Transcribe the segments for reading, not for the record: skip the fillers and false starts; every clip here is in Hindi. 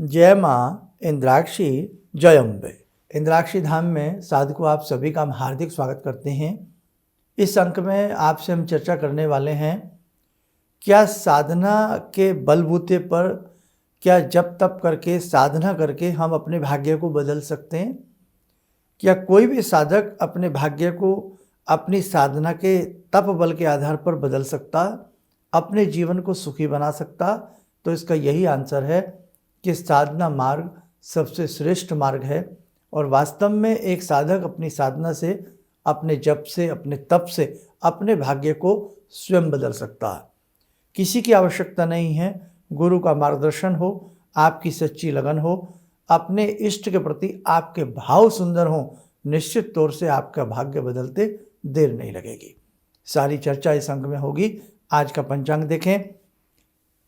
जय माँ इंद्राक्षी जय अम्बे। इंद्राक्षी धाम में साधकों आप सभी का हम हार्दिक स्वागत करते हैं। इस अंक में आपसे हम चर्चा करने वाले हैं, क्या साधना के बलबूते पर, क्या जप तप करके साधना करके हम अपने भाग्य को बदल सकते हैं? क्या कोई भी साधक अपने भाग्य को अपनी साधना के तप बल के आधार पर बदल सकता, अपने जीवन को सुखी बना सकता? तो इसका यही आंसर है कि साधना मार्ग सबसे श्रेष्ठ मार्ग है और वास्तव में एक साधक अपनी साधना से, अपने जप से, अपने तप से अपने भाग्य को स्वयं बदल सकता है। किसी की आवश्यकता नहीं है, गुरु का मार्गदर्शन हो, आपकी सच्ची लगन हो, अपने इष्ट के प्रति आपके भाव सुंदर हों, निश्चित तौर से आपका भाग्य बदलते देर नहीं लगेगी। सारी चर्चा इस अंक में होगी। आज का पंचांग देखें।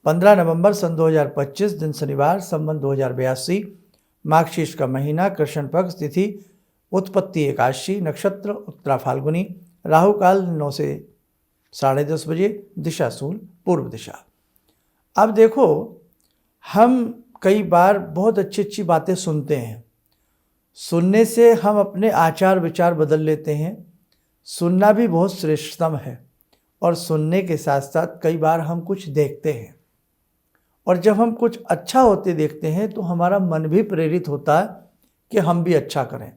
15 नवंबर सन 2025, दिन शनिवार, संवत 2082, माघशीर्ष का महीना, कृष्ण पक्ष, तिथि उत्पत्ति एकादशी, नक्षत्र उत्तरा फाल्गुनी, राहु काल 9 से 10:30 बजे, दिशा शूल पूर्व दिशा। अब देखो, हम कई बार बहुत अच्छी अच्छी बातें सुनते हैं। सुनने से हम अपने आचार विचार बदल लेते हैं। सुनना भी बहुत श्रेष्ठतम है और सुनने के साथ साथ कई बार हम कुछ देखते हैं और जब हम कुछ अच्छा होते देखते हैं तो हमारा मन भी प्रेरित होता है कि हम भी अच्छा करें।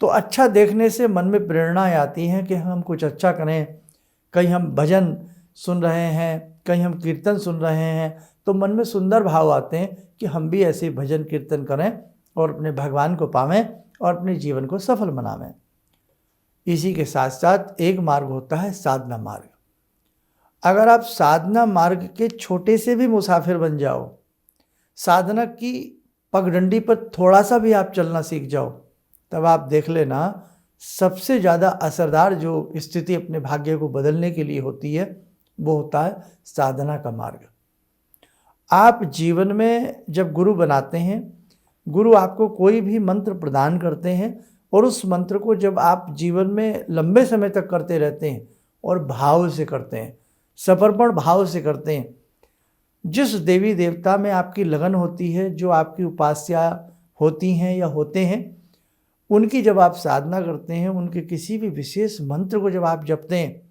तो अच्छा देखने से मन में प्रेरणाएं आती हैं कि हम कुछ अच्छा करें। कहीं हम भजन सुन रहे हैं, कहीं हम कीर्तन सुन रहे हैं, तो मन में सुंदर भाव आते हैं कि हम भी ऐसे भजन कीर्तन करें और अपने भगवान को पावें और अपने जीवन को सफल बनावें। इसी के साथ साथ एक मार्ग होता है साधना मार्ग। अगर आप साधना मार्ग के छोटे से भी मुसाफिर बन जाओ, साधना की पगडंडी पर थोड़ा सा भी आप चलना सीख जाओ, तब आप देख लेना सबसे ज़्यादा असरदार जो स्थिति अपने भाग्य को बदलने के लिए होती है वो होता है साधना का मार्ग। आप जीवन में जब गुरु बनाते हैं, गुरु आपको कोई भी मंत्र प्रदान करते हैं और उस मंत्र को जब आप जीवन में लंबे समय तक करते रहते हैं और भाव से करते हैं, समर्पण भाव से करते हैं, जिस देवी देवता में आपकी लगन होती है, जो आपकी उपास्या होती हैं या होते हैं, उनकी जब आप साधना करते हैं, उनके किसी भी विशेष मंत्र को जब आप जपते हैं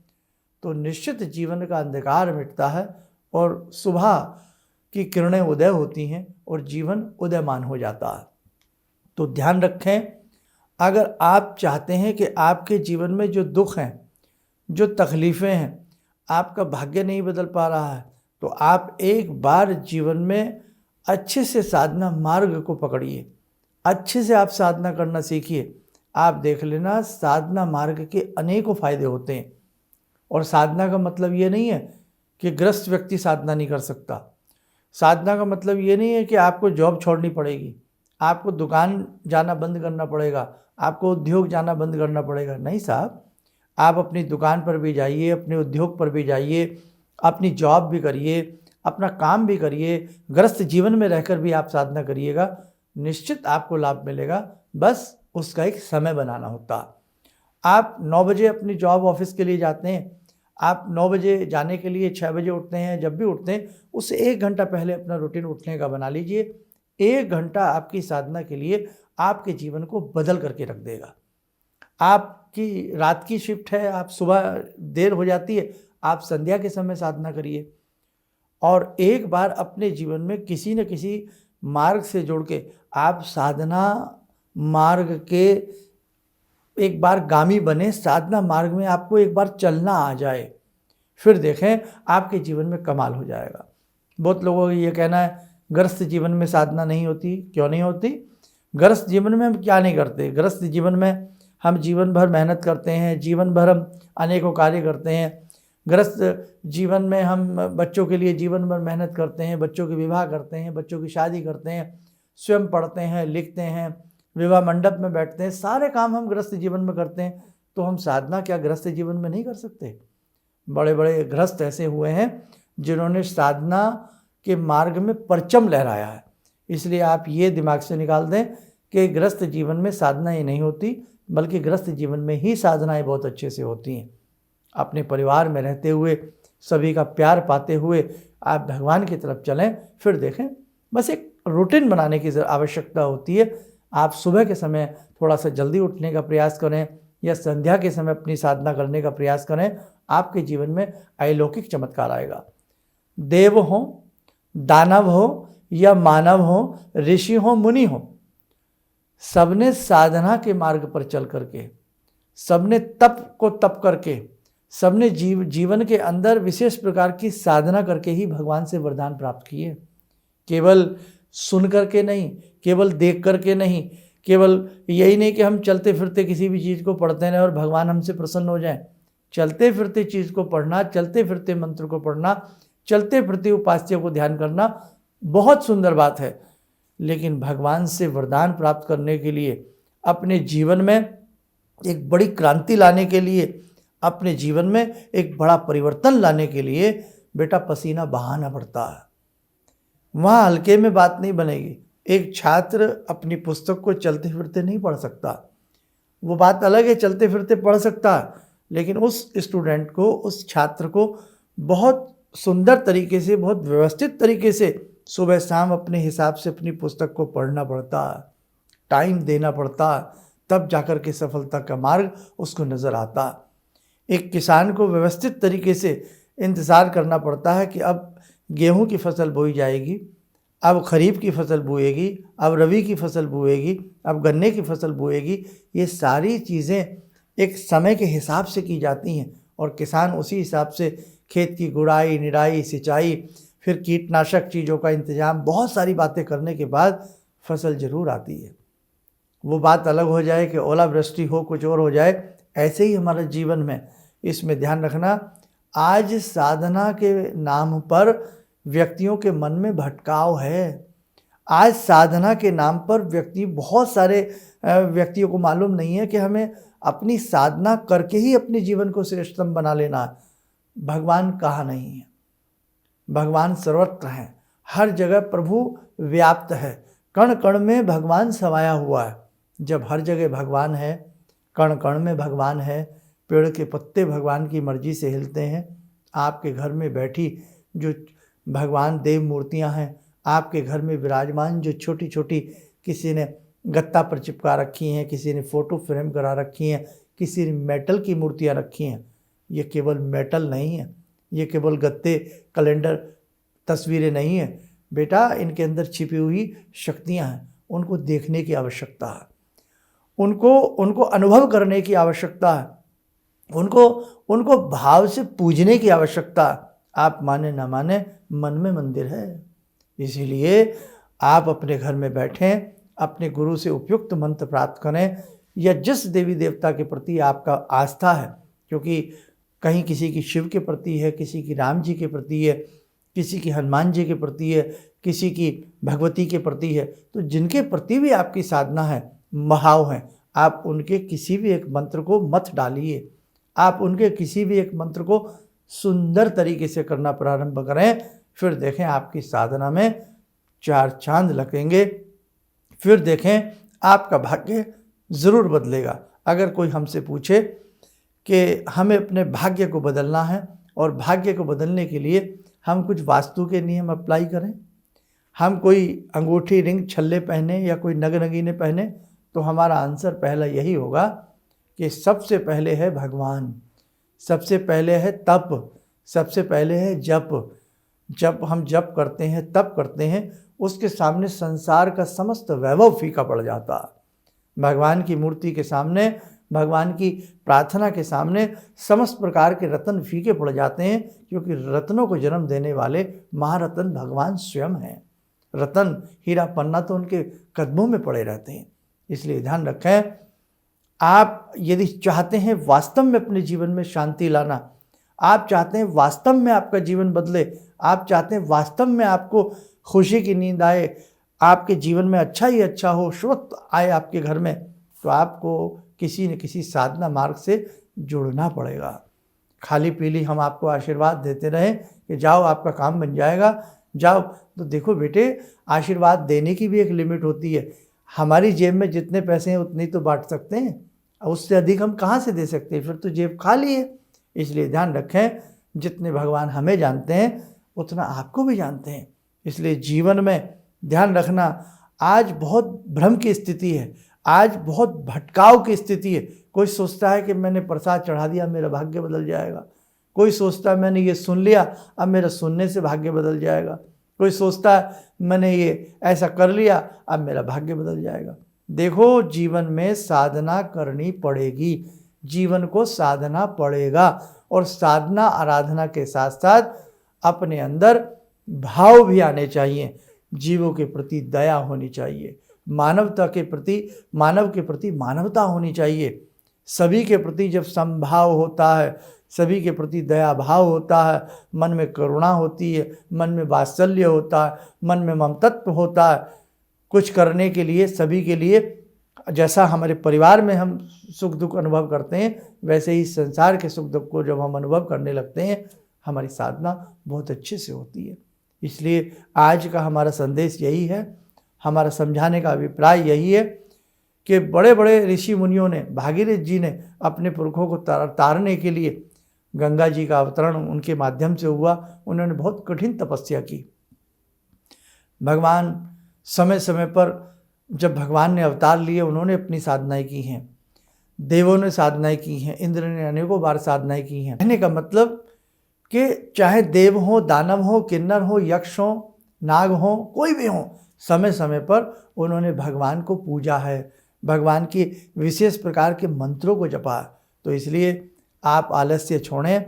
तो निश्चित जीवन का अंधकार मिटता है और सुबह की किरणें उदय होती हैं और जीवन उदयमान हो जाता है। तो ध्यान रखें, अगर आप चाहते हैं कि आपके जीवन में जो दुख हैं, जो तकलीफ़ें हैं, आपका भाग्य नहीं बदल पा रहा है, तो आप एक बार जीवन में अच्छे से साधना मार्ग को पकड़िए, अच्छे से आप साधना करना सीखिए। आप देख लेना, साधना मार्ग के अनेकों फ़ायदे होते हैं। और साधना का मतलब ये नहीं है कि गृहस्थ व्यक्ति साधना नहीं कर सकता। साधना का मतलब ये नहीं है कि आपको जॉब छोड़नी पड़ेगी, आपको दुकान जाना बंद करना पड़ेगा, आपको उद्योग जाना बंद करना पड़ेगा। नहीं साहब, आप अपनी दुकान पर भी जाइए, अपने उद्योग पर भी जाइए, अपनी जॉब भी करिए, अपना काम भी करिए, गृहस्थ जीवन में रहकर भी आप साधना करिएगा, निश्चित आपको लाभ मिलेगा। बस उसका एक समय बनाना होता। आप 9 बजे अपनी जॉब ऑफिस के लिए जाते हैं, आप 9 बजे जाने के लिए 6 बजे उठते हैं। जब भी उठते हैं उससे 1 घंटा पहले अपना रूटीन उठने का बना लीजिए। 1 घंटा आपकी साधना के लिए आपके जीवन को बदल करके रख देगा। आपकी रात की शिफ्ट है, आप सुबह देर हो जाती है, आप संध्या के समय साधना करिए और एक बार अपने जीवन में किसी न किसी मार्ग से जोड़ के आप साधना मार्ग के एक बार गामी बने। साधना मार्ग में आपको एक बार चलना आ जाए, फिर देखें आपके जीवन में कमाल हो जाएगा। बहुत लोगों का ये कहना है गृहस्थ जीवन में साधना नहीं होती। क्यों नहीं होती? गृहस्थ जीवन में हम क्या नहीं करते? गृहस्थ जीवन में हम जीवन भर मेहनत करते हैं, जीवन भर हम अनेकों कार्य करते हैं। गृहस्थ जीवन में हम बच्चों के लिए जीवन भर मेहनत करते हैं, बच्चों के विवाह करते हैं, बच्चों की शादी करते हैं, स्वयं पढ़ते हैं, लिखते हैं, विवाह मंडप में बैठते हैं, सारे काम हम गृहस्थ जीवन में करते हैं। तो हम साधना क्या गृहस्थ जीवन में नहीं कर सकते? बड़े बड़े गृहस्थ ऐसे हुए हैं जिन्होंने साधना के मार्ग में परचम लहराया है। इसलिए आप ये दिमाग से निकाल दें कि गृहस्थ जीवन में साधना ही नहीं होती, बल्कि गृहस्थ जीवन में ही साधनाएं बहुत अच्छे से होती हैं। अपने परिवार में रहते हुए, सभी का प्यार पाते हुए आप भगवान की तरफ चलें, फिर देखें बस एक रूटीन बनाने की आवश्यकता होती है। आप सुबह के समय थोड़ा सा जल्दी उठने का प्रयास करें या संध्या के समय अपनी साधना करने का प्रयास करें, आपके जीवन में अलौकिक चमत्कार आएगा। देव हो, दानव हो या मानव हो, ऋषि हो, मुनि हो, सबने साधना के मार्ग पर चल करके, सबने तप को तप करके, सबने जीवन के अंदर विशेष प्रकार की साधना करके ही भगवान से वरदान प्राप्त किए। केवल सुन करके नहीं, केवल देख करके नहीं, केवल यही नहीं कि हम चलते फिरते किसी भी चीज़ को पढ़ते रहें और भगवान हमसे प्रसन्न हो जाएं। चलते फिरते चीज़ को पढ़ना, चलते फिरते मंत्र को पढ़ना, चलते फिरते उपास्य को ध्यान करना बहुत सुंदर बात है, लेकिन भगवान से वरदान प्राप्त करने के लिए, अपने जीवन में एक बड़ी क्रांति लाने के लिए, अपने जीवन में एक बड़ा परिवर्तन लाने के लिए बेटा पसीना बहाना पड़ता है। वहाँ हल्के में बात नहीं बनेगी। एक छात्र अपनी पुस्तक को चलते फिरते नहीं पढ़ सकता, वो बात अलग है, चलते फिरते पढ़ सकता है, लेकिन उस स्टूडेंट को, उस छात्र को बहुत सुंदर तरीके से, बहुत व्यवस्थित तरीके से सुबह शाम अपने हिसाब से अपनी पुस्तक को पढ़ना पड़ता है, टाइम देना पड़ता है, तब जाकर के सफलता का मार्ग उसको नज़र आता है। एक किसान को व्यवस्थित तरीके से इंतज़ार करना पड़ता है कि अब गेहूं की फसल बोई जाएगी, अब खरीफ की फसल बोएगी, अब रबी की फसल बोएगी, अब गन्ने की फसल बोएगी। ये सारी चीज़ें एक समय के हिसाब से की जाती हैं और किसान उसी हिसाब से खेत की गुड़ाई, निराई, सिंचाई, फिर कीटनाशक चीज़ों का इंतजाम, बहुत सारी बातें करने के बाद फसल ज़रूर आती है। वो बात अलग हो जाए कि ओलावृष्टि हो, कुछ और हो जाए, ऐसे ही हमारे जीवन में, इसमें ध्यान रखना। आज साधना के नाम पर व्यक्तियों के मन में भटकाव है। आज साधना के नाम पर बहुत सारे व्यक्तियों को मालूम नहीं है कि हमें अपनी साधना करके ही अपने जीवन को श्रेष्ठतम बना लेना है। भगवान कहाँ नहीं है? भगवान सर्वत्र हैं, हर जगह प्रभु व्याप्त है, कण कण में भगवान समाया हुआ है। जब हर जगह भगवान है, कण कण में भगवान है, पेड़ के पत्ते भगवान की मर्जी से हिलते हैं, आपके घर में बैठी जो भगवान देव मूर्तियां हैं, आपके घर में विराजमान जो छोटी छोटी, किसी ने गत्ता पर चिपका रखी हैं, किसी ने फ़ोटो फ्रेम करा रखी हैं, किसी ने मेटल की मूर्तियां रखी हैं, ये केवल मेटल नहीं है, ये केवल गत्ते, कैलेंडर, तस्वीरें नहीं हैं बेटा, इनके अंदर छिपी हुई शक्तियां हैं। उनको देखने की आवश्यकता है, उनको अनुभव करने की आवश्यकता है, उनको भाव से पूजने की आवश्यकता है। आप माने ना माने, मन में मंदिर है। इसीलिए आप अपने घर में बैठें, अपने गुरु से उपयुक्त मंत्र प्राप्त करें, या जिस देवी देवता के प्रति आपका आस्था है, क्योंकि कहीं किसी की शिव के प्रति है, किसी की राम जी के प्रति है, किसी की हनुमान जी के प्रति है, किसी की भगवती के प्रति है, तो जिनके प्रति भी आपकी साधना है, महाव हैं, आप उनके किसी भी एक मंत्र को मत डालिए। आप उनके किसी भी एक मंत्र को सुंदर तरीके से करना प्रारंभ करें, फिर देखें आपकी साधना में चार चांद लगेंगे, फिर देखें आपका भाग्य ज़रूर बदलेगा। अगर कोई हमसे पूछे कि हमें अपने भाग्य को बदलना है और भाग्य को बदलने के लिए हम कुछ वास्तु के नियम अप्लाई करें, हम कोई अंगूठी, रिंग, छल्ले पहने या कोई नग नगीने पहने, तो हमारा आंसर पहला यही होगा कि सबसे पहले है भगवान, सबसे पहले है तप, सबसे पहले है जप। जब हम जप करते हैं, तप करते हैं, उसके सामने संसार का समस्त वैभव फीका पड़ जाता है। भगवान की मूर्ति के सामने, भगवान की प्रार्थना के सामने समस्त प्रकार के रत्न फीके पड़ जाते हैं, क्योंकि रत्नों को जन्म देने वाले महारत्न भगवान स्वयं हैं। रत्न, हीरा, पन्ना तो उनके कदमों में पड़े रहते हैं। इसलिए ध्यान रखें, आप यदि चाहते हैं वास्तव में अपने जीवन में शांति लाना, आप चाहते हैं वास्तव में आपका जीवन बदले, आप चाहते हैं वास्तव में आपको खुशी की नींद आए, आपके जीवन में अच्छा ही अच्छा हो, शुभ आए आपके घर में, तो आपको किसी न किसी साधना मार्ग से जुड़ना पड़ेगा। खाली पीली हम आपको आशीर्वाद देते रहें कि जाओ आपका काम बन जाएगा, जाओ, तो देखो बेटे, आशीर्वाद देने की भी एक लिमिट होती है। हमारी जेब में जितने पैसे हैं उतने तो बांट सकते हैं, उससे अधिक हम कहाँ से दे सकते हैं? फिर तो जेब खाली है। इसलिए ध्यान रखें, जितने भगवान हमें जानते हैं उतना आपको भी जानते हैं। इसलिए जीवन में ध्यान रखना, आज बहुत भ्रम की स्थिति है, आज बहुत भटकाव की स्थिति है। कोई सोचता है कि मैंने प्रसाद चढ़ा दिया मेरा भाग्य बदल जाएगा, कोई सोचता है मैंने ये सुन लिया अब मेरा सुनने से भाग्य बदल जाएगा, कोई सोचता है मैंने ये ऐसा कर लिया अब मेरा भाग्य बदल जाएगा। देखो, जीवन में साधना करनी पड़ेगी, जीवन को साधना पड़ेगा, और साधना आराधना के साथ साथ अपने अंदर भाव भी आने चाहिए, जीवों के प्रति दया होनी चाहिए, मानवता के प्रति मानव के प्रति मानवता होनी चाहिए। सभी के प्रति जब समभाव होता है, सभी के प्रति दया भाव होता है, मन में करुणा होती है, मन में वात्सल्य होता है, मन में ममतत्व होता है, कुछ करने के लिए सभी के लिए, जैसा हमारे परिवार में हम सुख दुख अनुभव करते हैं वैसे ही संसार के सुख दुख को जब हम अनुभव करने लगते हैं हमारी साधना बहुत अच्छे से होती है। इसलिए आज का हमारा संदेश यही है, हमारा समझाने का अभिप्राय यही है कि बड़े बड़े ऋषि मुनियों ने, भागीरथ जी ने अपने पुरखों को तारने के लिए, गंगा जी का अवतरण उनके माध्यम से हुआ, उन्होंने बहुत कठिन तपस्या की। भगवान समय समय पर जब भगवान ने अवतार लिए उन्होंने अपनी साधनाएं की हैं, देवों ने साधनाएं की हैं, इंद्र ने अनेकों बार साधनाएं की हैं। कहने का मतलब कि चाहे देव हो, दानव हो, किन्नर हो, यक्ष हो, नाग हो, कोई भी हो, समय समय पर उन्होंने भगवान को पूजा है, भगवान की विशेष प्रकार के मंत्रों को जपा। तो इसलिए आप आलस्य छोड़ें,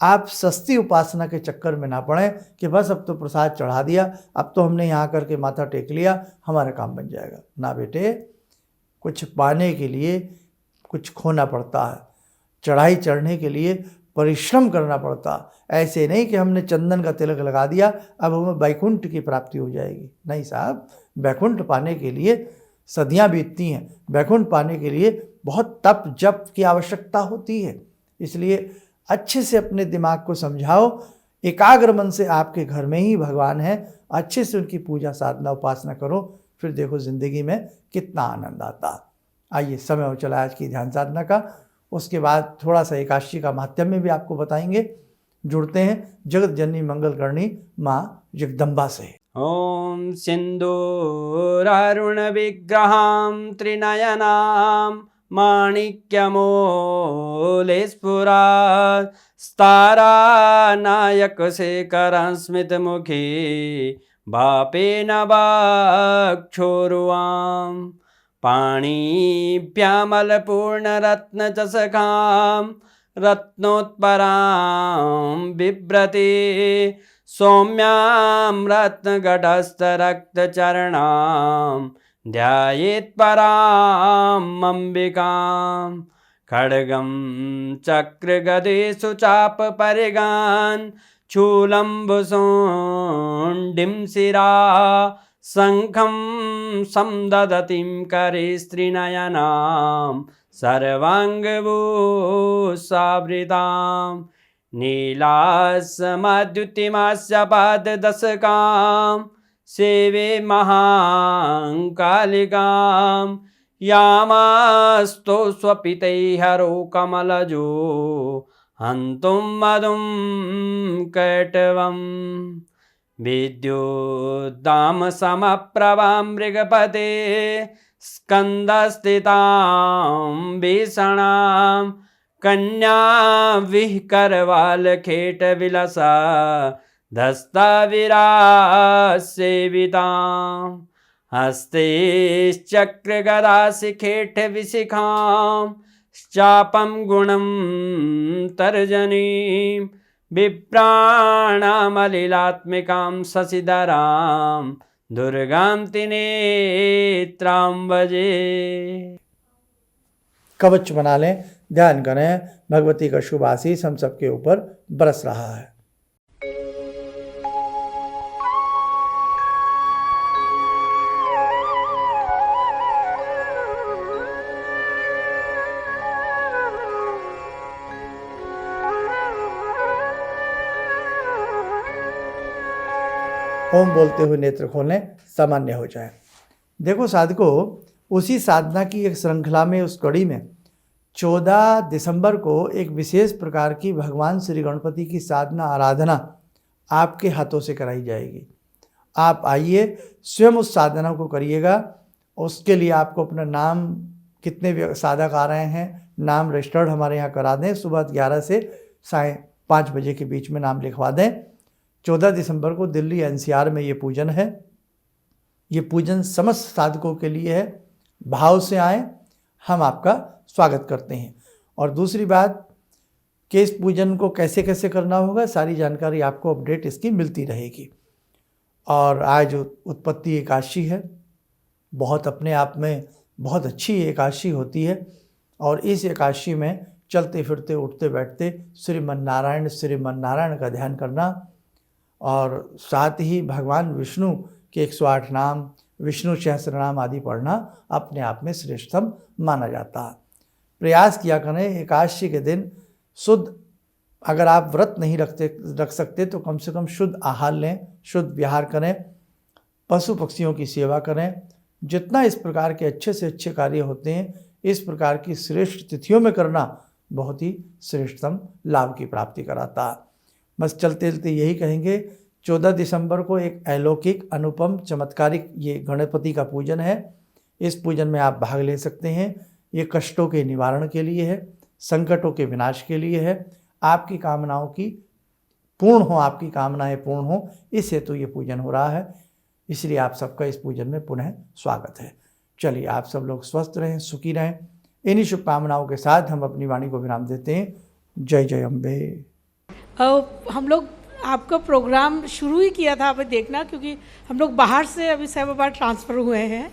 आप सस्ती उपासना के चक्कर में ना पड़ें कि बस अब तो प्रसाद चढ़ा दिया, अब तो हमने यहाँ करके माथा टेक लिया, हमारा काम बन जाएगा। ना बेटे, कुछ पाने के लिए कुछ खोना पड़ता है, चढ़ाई चढ़ने के लिए परिश्रम करना पड़ता। ऐसे नहीं कि हमने चंदन का तिलक लगा दिया अब हमें वैकुंठ की प्राप्ति हो जाएगी। नहीं साहब, वैकुंठ पाने के लिए सदियाँ बीतती हैं, वैकुंठ पाने के लिए बहुत तप जप की आवश्यकता होती है। इसलिए अच्छे से अपने दिमाग को समझाओ, एकाग्र मन से आपके घर में ही भगवान है, अच्छे से उनकी पूजा साधना उपासना करो, फिर देखो ज़िंदगी में कितना आनंद आता। आइए, समय हो चला आज की ध्यान साधना का, उसके बाद थोड़ा सा एकादशी का महात्म्य भी आपको बताएंगे। जुड़ते हैं जगत जननी मंगल करणी माँ जगदम्बा से। ओम सिंदूरारुण विग्रहां त्रिनयनां माणिक्यमूले स्फुरात् स्तारानायकशेखरं स्मितमुखी बापेन वक्षोरुवां पाणिभ्यामलपूर्णरत्नचषकां रत्नोत्परां बिभ्रति सौम्यां रत्नगटस्थरक्तचरणां ध्यायेत् पराम् अम्बिकां खड्गं चक्रगदेषु चापपरिगान् शूलम्बुशुण्डिं शिरा शङ्खं समदधतीं करे स्त्रीनयनां सर्वाङ्गभूषावृतां नीलासमद्युतिमास्य पाददशकां सेवे महाकालिकां यामास्तो स्वपितैहरो कमलजो हन्तुं मधुं कैटवम् विद्युद्दामसमप्रभां मृगपते स्कन्दस्थितां भीषणां कन्या विहकरवालखेटविलसा धस्ताविरासेवितां हस्तैश्चक्रगदाशिखेटविशिखां चापं गुणं तर्जनीं बिभ्राणामलिलात्मिकां शशिधरां दुर्गां त्रिनेत्रां भजे। कवच बना लें, ध्यान करें, भगवती का शुभ आशीष हम सबके ऊपर बरस रहा है। ओम बोलते हुए नेत्र खोलें, सामान्य हो जाए। देखो साधकों, उसी साधना की एक श्रृंखला में, उस कड़ी में 14 दिसंबर को एक विशेष प्रकार की भगवान श्री गणपति की साधना आराधना आपके हाथों से कराई जाएगी। आप आइए, स्वयं उस साधना को करिएगा। उसके लिए आपको अपना नाम, कितने साधक आ रहे हैं, नाम रजिस्टर्ड हमारे यहाँ करा दें। सुबह 11 से 5:30 बजे के बीच में नाम लिखवा दें। 14 दिसंबर को दिल्ली NCR में ये पूजन है। ये पूजन समस्त साधकों के लिए है। भाव से आएँ, हम आपका स्वागत करते हैं। और दूसरी बात कि इस पूजन को कैसे कैसे करना होगा, सारी जानकारी आपको अपडेट इसकी मिलती रहेगी। और आज उत्पत्ति एकादशी है, बहुत अपने आप में बहुत अच्छी एकादशी होती है। और इस एकादशी में चलते फिरते उठते बैठते श्रीमन नारायण का ध्यान करना और साथ ही भगवान विष्णु के 108 नाम, विष्णु सहस्त्रनाम आदि पढ़ना अपने आप में श्रेष्ठतम माना जाता है। प्रयास किया करें एकादशी के दिन शुद्ध, अगर आप व्रत नहीं रख सकते तो कम से कम शुद्ध आहार लें, शुद्ध विहार करें, पशु पक्षियों की सेवा करें। जितना इस प्रकार के अच्छे से अच्छे कार्य होते हैं, इस प्रकार की श्रेष्ठ तिथियों में करना बहुत ही श्रेष्ठतम लाभ की प्राप्ति कराता है। बस चलते चलते यही कहेंगे, 14 दिसंबर को एक अलौकिक, अनुपम, चमत्कारिक ये गणपति का पूजन है। इस पूजन में आप भाग ले सकते हैं। ये कष्टों के निवारण के लिए है, संकटों के विनाश के लिए है, आपकी कामनाओं की पूर्ण हो, आपकी कामनाएं पूर्ण हो, इस हेतु ये पूजन हो रहा है। इसलिए आप सबका इस पूजन में पुनः स्वागत है। चलिए, आप सब लोग स्वस्थ रहें, सुखी रहें। इन्हीं शुभकामनाओं के साथ हम अपनी वाणी को विराम देते हैं। जय जय अम्बे। हम लोग आपका प्रोग्राम शुरू ही किया था अभी देखना, क्योंकि हम लोग बाहर से अभी साहिबाबाद ट्रांसफ़र हुए हैं।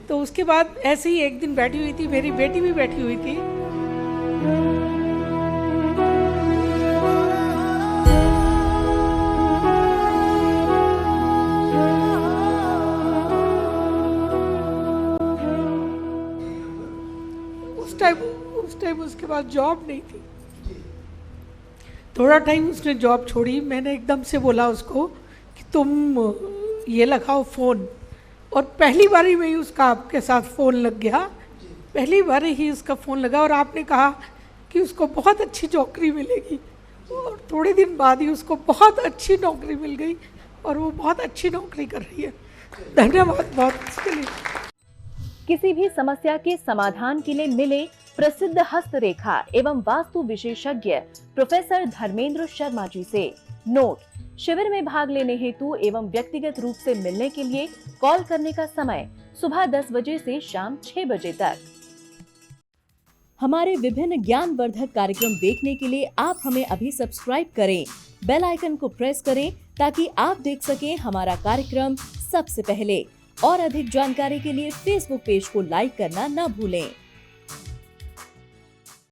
तो उसके बाद ऐसे ही एक दिन बैठी हुई थी, मेरी बेटी भी बैठी हुई थी। उस टाइम उसके बाद जॉब नहीं थी। थोड़ा टाइम उसने जॉब छोड़ी। मैंने एकदम से बोला उसको कि तुम ये लगाओ फ़ोन, और पहली बारी में ही उसका आपके साथ फ़ोन लग गया। पहली बारी ही उसका फ़ोन लगा और आपने कहा कि उसको बहुत अच्छी नौकरी मिलेगी, और थोड़े दिन बाद ही उसको बहुत अच्छी नौकरी मिल गई और वो बहुत अच्छी नौकरी कर रही है। धन्यवाद बहुत इसके लिए। किसी भी समस्या के समाधान के लिए मिले प्रसिद्ध हस्तरेखा एवं वास्तु विशेषज्ञ प्रोफेसर धर्मेंद्र शर्मा जी से। नोट: शिविर में भाग लेने हेतु एवं व्यक्तिगत रूप से मिलने के लिए कॉल करने का समय सुबह 10 बजे से शाम 6 बजे तक। हमारे विभिन्न ज्ञानवर्धक कार्यक्रम देखने के लिए आप हमें अभी सब्सक्राइब करें, बेल आइकन को प्रेस करें ताकि आप देख सकें हमारा कार्यक्रम सबसे पहले। और अधिक जानकारी के लिए फेसबुक पेज को लाइक करना न भूलें।